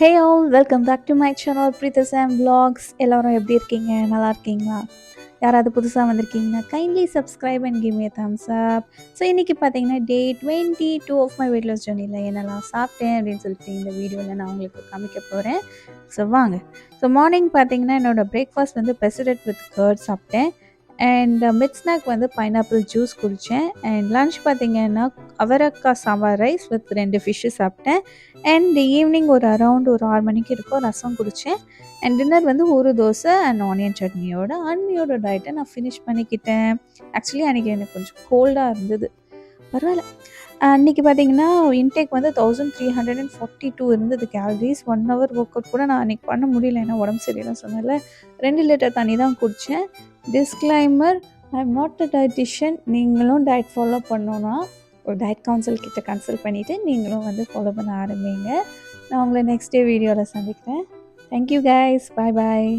Hey all welcome back to my channel Preetha Sam vlogs. எல்லாரும் எப்படி இருக்கீங்க? நல்லா இருக்கீங்களா? யாராவது புதுசாக வந்திருக்கீங்கன்னா kindly subscribe and give me thumbs up. So இன்றைக்கி பார்த்தீங்கன்னா day 22 of my weight loss ஜர்னியில் என்னெல்லாம் சாப்பிட்டேன் அப்படின்னு சொல்லிட்டு இந்த வீடியோவில் நான் உங்களுக்கு காமிக்க போகிறேன். ஸோ வாங்க. ஸோ மார்னிங் பார்த்தீங்கன்னா என்னோடய பிரேக்ஃபாஸ்ட் வந்து பெசரட் வித் கர்ட் சாப்பிட்டேன். அண்ட் மிட் ஸ்நாக் வந்து பைனாப்பிள் ஜூஸ் குடித்தேன். அண்ட் லன்ச் பார்த்தீங்கன்னா அவரக்காய் சாம்பார் ரைஸ் வித் 2 ஃபிஷ்ஷு சாப்பிட்டேன். அண்ட் ஈவினிங் ஒரு அரவுண்ட் ஒரு 6 மணிக்கு இருக்கும் ரசம் குடித்தேன். அண்ட் டின்னர் வந்து ஒரு தோசை அண்ட் ஆனியன் சட்னியோட அன்னியோட டயட்டை நான் ஃபினிஷ் பண்ணிக்கிட்டேன். ஆக்சுவலி அன்றைக்கி எனக்கு கொஞ்சம் கோல்டாக இருந்தது, பரவாயில்ல. அன்றைக்கி பார்த்தீங்கன்னா இன்டேக் வந்து 1342 இருந்தது கேலரிஸ். 1 ஹவர் ஒர்க் அவுட் கூட நான் அன்றைக்கி பண்ண முடியல, ஏன்னா உடம்பு சரியில்லைன்னு சொன்னேன்ல. 2 லிட்டர் தண்ணி தான் குடித்தேன். Disclaimer, I am not a dietitian. நீங்களும் டயட் ஃபாலோ பண்ணணுன்னா ஒரு டயட் கவுன்சில் கிட்ட கன்சல்ட் பண்ணிவிட்டு நீங்களும் வந்து ஃபாலோ பண்ண ஆரம்பிங்க. நான் உங்களை நெக்ஸ்ட் டே வீடியோவில் சந்திக்கிறேன். தேங்க்யூ கைஸ், பாய் பாய்.